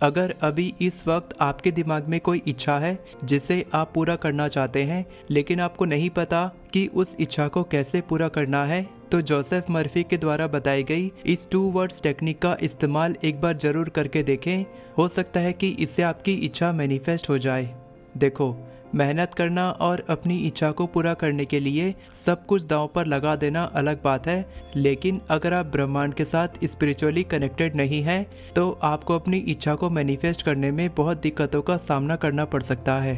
अगर अभी इस वक्त आपके दिमाग में कोई इच्छा है जिसे आप पूरा करना चाहते हैं, लेकिन आपको नहीं पता कि उस इच्छा को कैसे पूरा करना है, तो जोसेफ मर्फी के द्वारा बताई गई इस 2 वर्ड्स टेक्निक का इस्तेमाल एक बार जरूर करके देखें। हो सकता है कि इससे आपकी इच्छा मैनिफेस्ट हो जाए। देखो, मेहनत करना और अपनी इच्छा को पूरा करने के लिए सब कुछ दांव पर लगा देना अलग बात है, लेकिन अगर आप ब्रह्मांड के साथ स्पिरिचुअली कनेक्टेड नहीं हैं, तो आपको अपनी इच्छा को मैनिफेस्ट करने में बहुत दिक्कतों का सामना करना पड़ सकता है।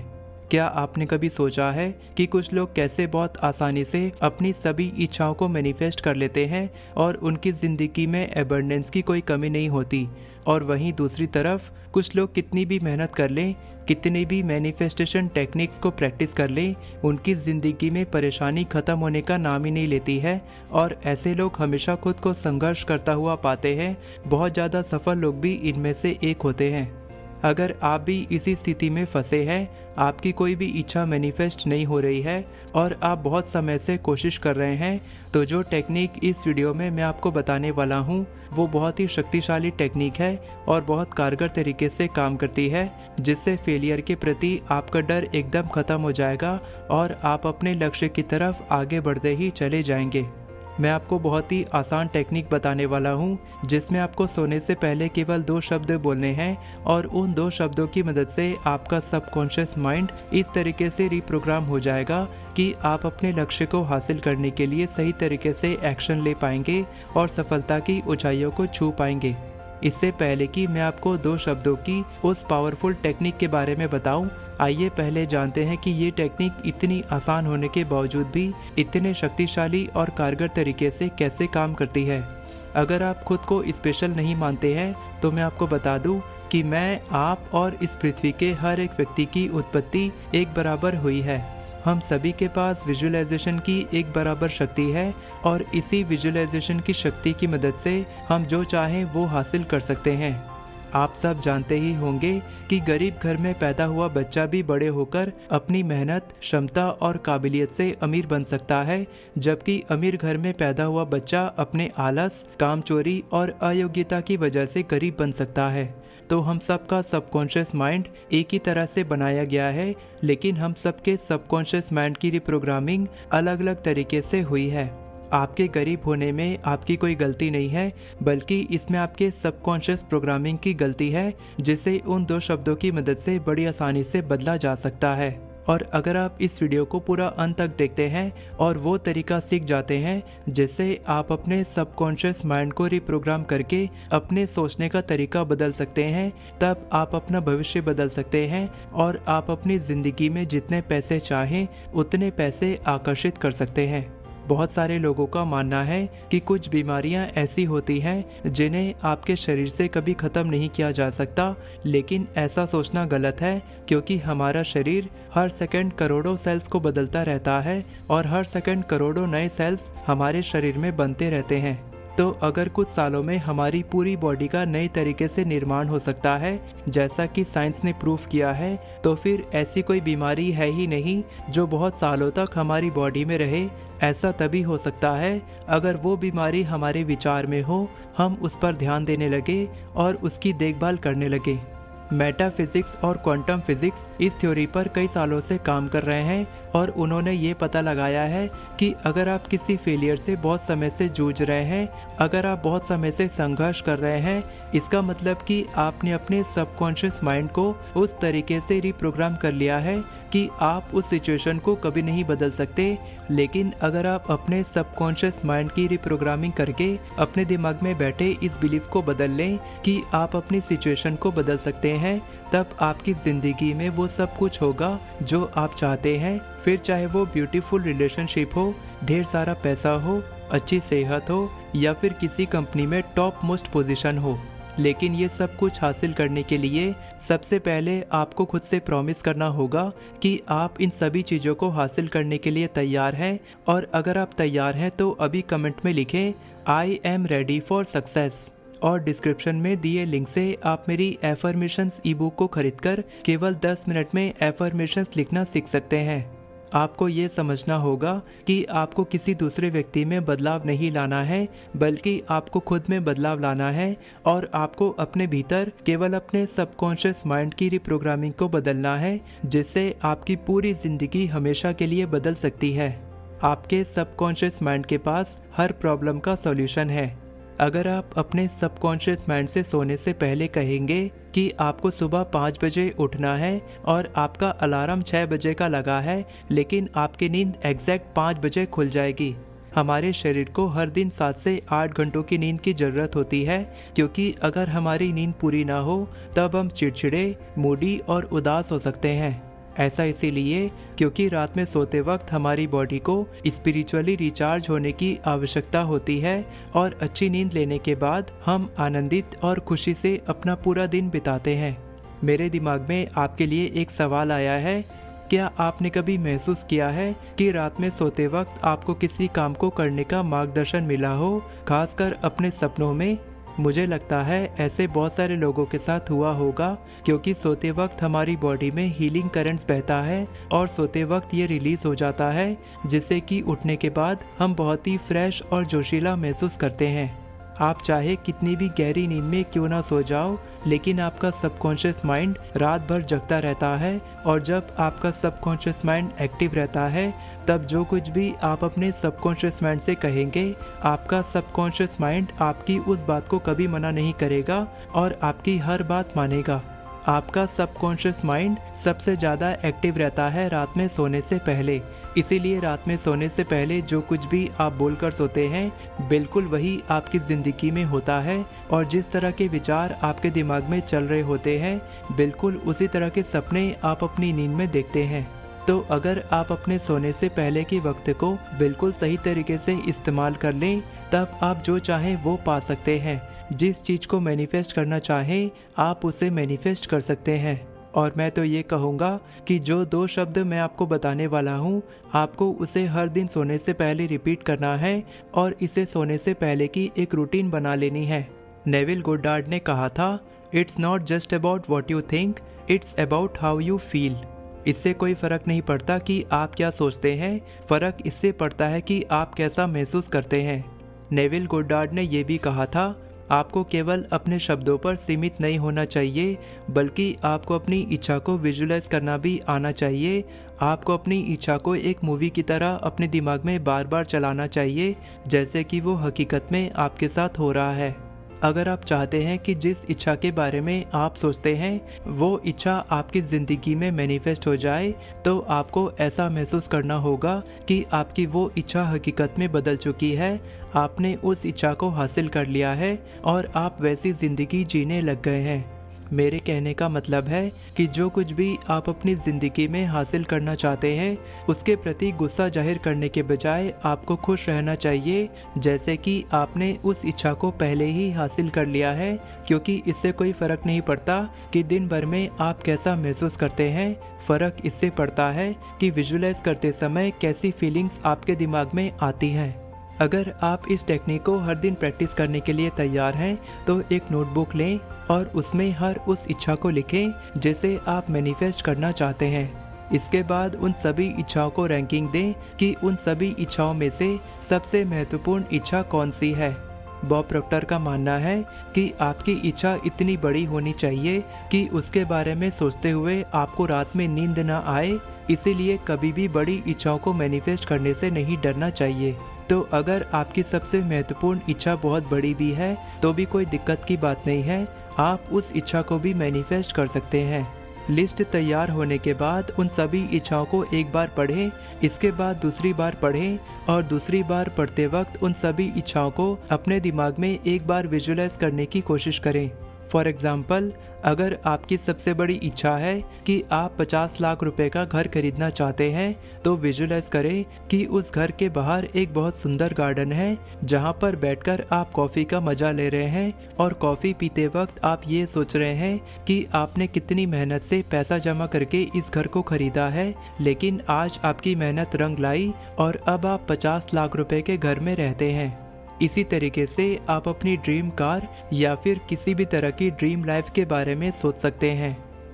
क्या आपने कभी सोचा है कि कुछ लोग कैसे बहुत आसानी से अपनी सभी इच्छाओं को मैनिफेस्ट कर लेते हैं और उनकी ज़िंदगी में एबंडेंस की कोई कमी नहीं होती, और वहीं दूसरी तरफ कुछ लोग कितनी भी मेहनत कर लें, कितनी भी मैनिफेस्टेशन टेक्निक्स को प्रैक्टिस कर लें, उनकी ज़िंदगी में परेशानी ख़त्म होने का नाम ही नहीं लेती है, और ऐसे लोग हमेशा खुद को संघर्ष करता हुआ पाते हैं। बहुत ज़्यादा सफल लोग भी इनमें से एक होते हैं। अगर आप भी इसी स्थिति में फंसे हैं, आपकी कोई भी इच्छा मैनिफेस्ट नहीं हो रही है और आप बहुत समय से कोशिश कर रहे हैं, तो जो टेक्निक इस वीडियो में मैं आपको बताने वाला हूँ वो बहुत ही शक्तिशाली टेक्निक है और बहुत कारगर तरीके से काम करती है, जिससे फेलियर के प्रति आपका डर एकदम ख़त्म हो जाएगा और आप अपने लक्ष्य की तरफ आगे बढ़ते ही चले जाएंगे। मैं आपको बहुत ही आसान टेक्निक बताने वाला हूँ, जिसमें आपको सोने से पहले केवल 2 शब्द बोलने हैं, और उन 2 शब्दों की मदद से आपका सबकॉन्शियस माइंड इस तरीके से रिप्रोग्राम हो जाएगा कि आप अपने लक्ष्य को हासिल करने के लिए सही तरीके से एक्शन ले पाएंगे और सफलता की ऊंचाइयों को छू पाएंगे। इससे पहले कि मैं आपको 2 शब्दों की उस पावरफुल टेक्निक के बारे में बताऊं, आइए पहले जानते हैं कि ये टेक्निक इतनी आसान होने के बावजूद भी इतने शक्तिशाली और कारगर तरीके से कैसे काम करती है। अगर आप खुद को स्पेशल नहीं मानते हैं, तो मैं आपको बता दूं कि मैं, आप और इस पृथ्वी के हर एक व्यक्ति की उत्पत्ति एक बराबर हुई है। हम सभी के पास विजुअलाइजेशन की एक बराबर शक्ति है, और इसी विजुअलाइजेशन की शक्ति की मदद से हम जो चाहें वो हासिल कर सकते हैं। आप सब जानते ही होंगे कि गरीब घर में पैदा हुआ बच्चा भी बड़े होकर अपनी मेहनत, क्षमता और काबिलियत से अमीर बन सकता है, जबकि अमीर घर में पैदा हुआ बच्चा अपने आलस, कामचोरी और अयोग्यता की वजह से गरीब बन सकता है। तो हम सबका सबकॉन्शियस माइंड एक ही तरह से बनाया गया है, लेकिन हम सबके सबकॉन्शियस माइंड की रिप्रोग्रामिंग अलग अलग तरीके से हुई है। आपके गरीब होने में आपकी कोई गलती नहीं है, बल्कि इसमें आपके सबकॉन्शियस प्रोग्रामिंग की गलती है, जिसे उन 2 शब्दों की मदद से बड़ी आसानी से बदला जा सकता है। और अगर आप इस वीडियो को पूरा अंत तक देखते हैं और वो तरीका सीख जाते हैं जिससे आप अपने सबकॉन्शियस माइंड को रिप्रोग्राम करके अपने सोचने का तरीका बदल सकते हैं, तब आप अपना भविष्य बदल सकते हैं और आप अपनी ज़िंदगी में जितने पैसे चाहें उतने पैसे आकर्षित कर सकते हैं। बहुत सारे लोगों का मानना है कि कुछ बीमारियां ऐसी होती हैं जिन्हें आपके शरीर से कभी ख़त्म नहीं किया जा सकता, लेकिन ऐसा सोचना गलत है, क्योंकि हमारा शरीर हर सेकंड करोड़ों सेल्स को बदलता रहता है और हर सेकंड करोड़ों नए सेल्स हमारे शरीर में बनते रहते हैं। तो अगर कुछ सालों में हमारी पूरी बॉडी का नए तरीके से निर्माण हो सकता है, जैसा कि साइंस ने प्रूव किया है, तो फिर ऐसी कोई बीमारी है ही नहीं जो बहुत सालों तक हमारी बॉडी में रहे। ऐसा तभी हो सकता है अगर वो बीमारी हमारे विचार में हो, हम उस पर ध्यान देने लगे और उसकी देखभाल करने लगे। मेटाफिजिक्स और क्वांटम फिजिक्स इस थ्योरी पर कई सालों से काम कर रहे हैं, और उन्होंने ये पता लगाया है कि अगर आप किसी फेलियर से बहुत समय से जूझ रहे हैं, अगर आप बहुत समय से संघर्ष कर रहे हैं, इसका मतलब कि आपने अपने सबकॉन्शियस माइंड को उस तरीके से रिप्रोग्राम कर लिया है कि आप उस सिचुएशन को कभी नहीं बदल सकते। लेकिन अगर आप अपने सबकॉन्शियस माइंड की रिप्रोग्रामिंग करके अपने दिमाग में बैठे इस बिलीफ को बदल लें कि आप अपनी सिचुएशन को बदल सकते हैं, तब आपकी ज़िंदगी में वो सब कुछ होगा जो आप चाहते हैं। फिर चाहे वो ब्यूटीफुल रिलेशनशिप हो, ढेर सारा पैसा हो, अच्छी सेहत हो, या फिर किसी कंपनी में टॉप मोस्ट पोजीशन हो। लेकिन ये सब कुछ हासिल करने के लिए सबसे पहले आपको खुद से प्रॉमिस करना होगा कि आप इन सभी चीज़ों को हासिल करने के लिए तैयार हैं। और अगर आप तैयार हैं तो अभी कमेंट में लिखें I am ready for success, और डिस्क्रिप्शन में दिए लिंक से आप मेरी एफर्मेशंस ई बुक को खरीदकर केवल 10 मिनट में एफर्मेशंस लिखना सीख सकते हैं। आपको ये समझना होगा कि आपको किसी दूसरे व्यक्ति में बदलाव नहीं लाना है, बल्कि आपको खुद में बदलाव लाना है और आपको अपने भीतर केवल अपने सबकॉन्शियस माइंड की रिप्रोग्रामिंग को बदलना है, जिससे आपकी पूरी जिंदगी हमेशा के लिए बदल सकती है। आपके सबकॉन्शियस माइंड के पास हर प्रॉब्लम का सॉल्यूशन है। अगर आप अपने सबकॉन्शियस माइंड से सोने से पहले कहेंगे कि आपको सुबह 5 बजे उठना है और आपका अलार्म 6 बजे का लगा है, लेकिन आपकी नींद एग्जैक्ट 5 बजे खुल जाएगी। हमारे शरीर को हर दिन 7 से 8 घंटों की नींद की ज़रूरत होती है, क्योंकि अगर हमारी नींद पूरी ना हो तब हम चिड़चिड़े, मूडी और उदास हो सकते हैं। ऐसा इसीलिए क्योंकि रात में सोते वक्त हमारी बॉडी को स्पिरिचुअली रिचार्ज होने की आवश्यकता होती है और अच्छी नींद लेने के बाद हम आनंदित और खुशी से अपना पूरा दिन बिताते हैं। मेरे दिमाग में आपके लिए एक सवाल आया है, क्या आपने कभी महसूस किया है कि रात में सोते वक्त आपको किसी काम को करने का मार्गदर्शन मिला हो, खासकर अपने सपनों में? मुझे लगता है ऐसे बहुत सारे लोगों के साथ हुआ होगा, क्योंकि सोते वक्त हमारी बॉडी में हीलिंग करंट्स बहता है और सोते वक्त ये रिलीज हो जाता है, जिससे कि उठने के बाद हम बहुत ही फ्रेश और जोशीला महसूस करते हैं। आप चाहे कितनी भी गहरी नींद में क्यों ना सो जाओ, लेकिन आपका सबकॉन्शियस माइंड रात भर जगता रहता है, और जब आपका सबकॉन्शियस माइंड एक्टिव रहता है तब जो कुछ भी आप अपने सबकॉन्शियस माइंड से कहेंगे, आपका सबकॉन्शियस माइंड आपकी उस बात को कभी मना नहीं करेगा और आपकी हर बात मानेगा। आपका सबकॉन्शियस माइंड सबसे ज़्यादा एक्टिव रहता है रात में सोने से पहले, इसीलिए रात में सोने से पहले जो कुछ भी आप बोलकर सोते हैं बिल्कुल वही आपकी ज़िंदगी में होता है, और जिस तरह के विचार आपके दिमाग में चल रहे होते हैं बिल्कुल उसी तरह के सपने आप अपनी नींद में देखते हैं। तो अगर आप अपने सोने से पहले के वक्त को बिल्कुल सही तरीके से इस्तेमाल कर लें, तब आप जो चाहें वो पा सकते हैं। जिस चीज़ को मैनिफेस्ट करना चाहें आप उसे मैनिफेस्ट कर सकते हैं। और मैं तो ये कहूँगा कि जो 2 शब्द मैं आपको बताने वाला हूँ, आपको उसे हर दिन सोने से पहले रिपीट करना है और इसे सोने से पहले की एक रूटीन बना लेनी है। नेविल गोडार्ड ने कहा था, it's not just about what you think, it's about how you feel. इससे कोई फ़र्क नहीं पड़ता कि आप क्या सोचते हैं, फ़र्क इससे पड़ता है कि आप कैसा महसूस करते हैं। नेविल गोडार्ड ने यह भी कहा था, आपको केवल अपने शब्दों पर सीमित नहीं होना चाहिए, बल्कि आपको अपनी इच्छा को विजुलाइज करना भी आना चाहिए। आपको अपनी इच्छा को एक मूवी की तरह अपने दिमाग में बार बार चलाना चाहिए, जैसे कि वो हकीकत में आपके साथ हो रहा है। अगर आप चाहते हैं कि जिस इच्छा के बारे में आप सोचते हैं वो इच्छा आपकी ज़िंदगी में मैनिफेस्ट हो जाए, तो आपको ऐसा महसूस करना होगा कि आपकी वो इच्छा हकीकत में बदल चुकी है, आपने उस इच्छा को हासिल कर लिया है और आप वैसी ज़िंदगी जीने लग गए हैं। मेरे कहने का मतलब है कि जो कुछ भी आप अपनी ज़िंदगी में हासिल करना चाहते हैं उसके प्रति गुस्सा जाहिर करने के बजाय आपको खुश रहना चाहिए, जैसे कि आपने उस इच्छा को पहले ही हासिल कर लिया है, क्योंकि इससे कोई फ़र्क नहीं पड़ता कि दिन भर में आप कैसा महसूस करते हैं। फ़र्क इससे पड़ता है कि विजुलाइज करते समय कैसी फीलिंग्स आपके दिमाग में आती हैं। अगर आप इस टेक्निक को हर दिन प्रैक्टिस करने के लिए तैयार हैं तो एक नोटबुक लें और उसमें हर उस इच्छा को लिखें जिसे आप मैनिफेस्ट करना चाहते हैं। इसके बाद उन सभी इच्छाओं को रैंकिंग दें कि उन सभी इच्छाओं में से सबसे महत्वपूर्ण इच्छा कौन सी है। बॉब प्रॉक्टर का मानना है कि आपकी इच्छा इतनी बड़ी होनी चाहिए कि उसके बारे में सोचते हुए आपको रात में नींद न आए, इसीलिए कभी भी बड़ी इच्छाओं को मैनिफेस्ट करने से नहीं डरना चाहिए। तो अगर आपकी सबसे महत्वपूर्ण इच्छा बहुत बड़ी भी है तो भी कोई दिक्कत की बात नहीं है, आप उस इच्छा को भी मैनिफेस्ट कर सकते हैं। लिस्ट तैयार होने के बाद उन सभी इच्छाओं को एक बार पढ़ें, इसके बाद दूसरी बार पढ़ें और दूसरी बार पढ़ते वक्त उन सभी इच्छाओं को अपने दिमाग में एक बार विजुलाइज करने की कोशिश करें। फॉर एग्ज़ाम्पल, अगर आपकी सबसे बड़ी इच्छा है कि आप 50 लाख रुपए का घर खरीदना चाहते हैं तो विजुलाइज करें कि उस घर के बाहर एक बहुत सुंदर गार्डन है जहां पर बैठकर आप कॉफ़ी का मज़ा ले रहे हैं, और कॉफ़ी पीते वक्त आप ये सोच रहे हैं कि आपने कितनी मेहनत से पैसा जमा करके इस घर को खरीदा है, लेकिन आज आपकी मेहनत रंग लाई और अब आप 50 लाख रुपए के घर में रहते हैं। इसी तरीके से आप अपनी ड्रीम कार या फिर किसी भी तरह की ड्रीम लाइफ के बारे में सोच सकते हैं।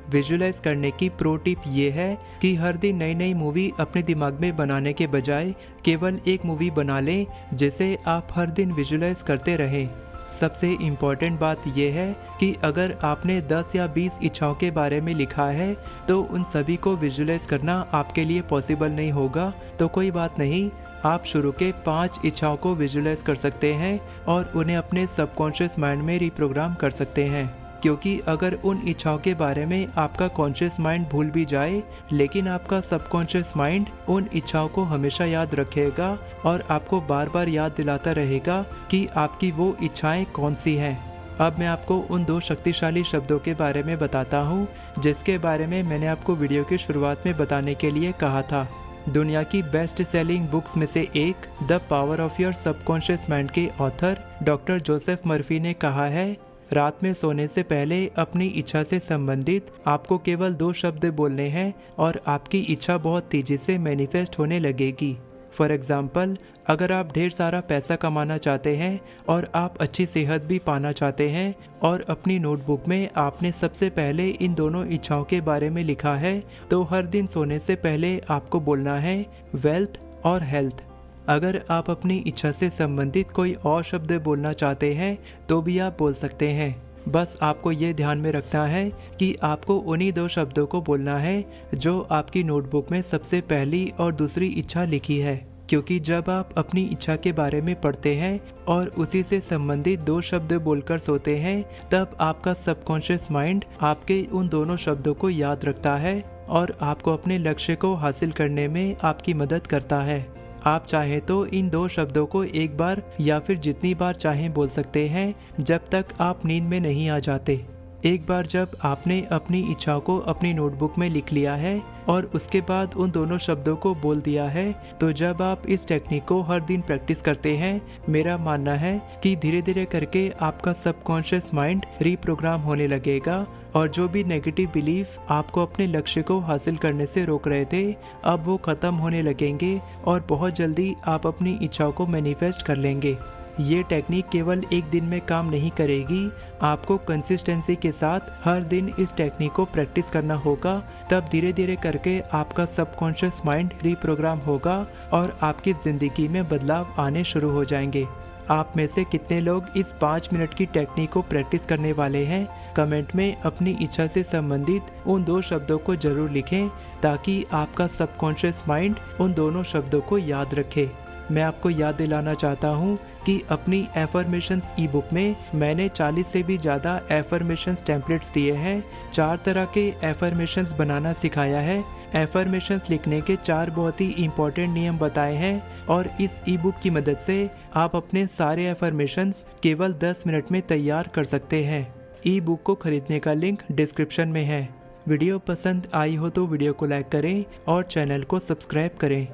विजुलाइज करने की प्रो टिप ये है कि हर दिन नई नई मूवी अपने दिमाग में बनाने के बजाय केवल एक मूवी बना लें जिसे आप हर दिन विजुलाइज करते रहें। सबसे इम्पॉर्टेंट बात यह है कि अगर आपने 10 या 20 इच्छाओं के बारे में लिखा है तो उन सभी को विजुलाइज करना आपके लिए पॉसिबल नहीं होगा, तो कोई बात नहीं, आप शुरू के 5 इच्छाओं को विजुलाइज कर सकते हैं और उन्हें अपने सबकॉन्शियस माइंड में रिप्रोग्राम कर सकते हैं। क्योंकि अगर उन इच्छाओं के बारे में आपका कॉन्शियस माइंड भूल भी जाए, लेकिन आपका सबकॉन्शियस माइंड उन इच्छाओं को हमेशा याद रखेगा और आपको बार बार याद दिलाता रहेगा कि आपकी वो इच्छाएं कौन सी हैं। अब मैं आपको उन 2 शक्तिशाली शब्दों के बारे में बताता हूँ जिसके बारे में मैंने आपको वीडियो की शुरुआत में बताने के लिए कहा था। दुनिया की बेस्ट सेलिंग बुक्स में से एक the power of your subconscious mind के ऑथर डॉक्टर जोसेफ मर्फी ने कहा है, रात में सोने से पहले अपनी इच्छा से संबंधित आपको केवल 2 शब्द बोलने हैं और आपकी इच्छा बहुत तेजी से मैनिफेस्ट होने लगेगी। फॉर एग्जाम्पल, अगर आप ढेर सारा पैसा कमाना चाहते हैं और आप अच्छी सेहत भी पाना चाहते हैं और अपनी नोटबुक में आपने सबसे पहले इन दोनों इच्छाओं के बारे में लिखा है, तो हर दिन सोने से पहले आपको बोलना है वेल्थ और हेल्थ। अगर आप अपनी इच्छा से संबंधित कोई और शब्द बोलना चाहते हैं तो भी आप बोल सकते हैं। बस आपको ये ध्यान में रखना है कि आपको उन्हीं 2 शब्दों को बोलना है जो आपकी नोटबुक में सबसे पहली और दूसरी इच्छा लिखी है, क्योंकि जब आप अपनी इच्छा के बारे में पढ़ते हैं और उसी से संबंधित 2 शब्द बोलकर सोते हैं, तब आपका सबकॉन्शियस माइंड आपके उन दोनों शब्दों को याद रखता है और आपको अपने लक्ष्य को हासिल करने में आपकी मदद करता है। आप चाहें तो इन 2 शब्दों को एक बार या फिर जितनी बार चाहें बोल सकते हैं जब तक आप नींद में नहीं आ जाते। एक बार जब आपने अपनी इच्छाओं को अपनी नोटबुक में लिख लिया है और उसके बाद उन दोनों शब्दों को बोल दिया है, तो जब आप इस टेक्निक को हर दिन प्रैक्टिस करते हैं, मेरा मानना है कि धीरे धीरे करके आपका सबकॉन्शियस माइंड रीप्रोग्राम होने लगेगा और जो भी नेगेटिव बिलीफ आपको अपने लक्ष्य को हासिल करने से रोक रहे थे, अब वो ख़त्म होने लगेंगे और बहुत जल्दी आप अपनी इच्छाओं को मैनिफेस्ट कर लेंगे। ये टेक्निक केवल एक दिन में काम नहीं करेगी, आपको कंसिस्टेंसी के साथ हर दिन इस टेक्निक को प्रैक्टिस करना होगा। तब धीरे धीरे करके आपका सबकॉन्शियस माइंड रीप्रोग्राम होगा और आपकी ज़िंदगी में बदलाव आने शुरू हो जाएंगे। आप में से कितने लोग इस 5 मिनट की टेक्निक को प्रैक्टिस करने वाले हैं? कमेंट में अपनी इच्छा से संबंधित उन 2 शब्दों को जरूर लिखें ताकि आपका सबकॉन्शियस माइंड उन दोनों शब्दों को याद रखे। मैं आपको याद दिलाना चाहता हूँ कि अपनी एफर्मेशंस ई बुक में मैंने 40 से भी ज़्यादा एफर्मेशंस टेम्पलेट्स दिए हैं। 4 तरह के एफर्मेशंस बनाना सिखाया है। एफर्मेशंस लिखने के 4 बहुत ही इंपॉर्टेंट नियम बताए हैं और इस ई बुक की मदद से आप अपने सारे एफर्मेशंस केवल 10 मिनट में तैयार कर सकते हैं। ई बुक को खरीदने का लिंक डिस्क्रिप्शन में है। वीडियो पसंद आई हो तो वीडियो को लाइक करें और चैनल को सब्सक्राइब करें।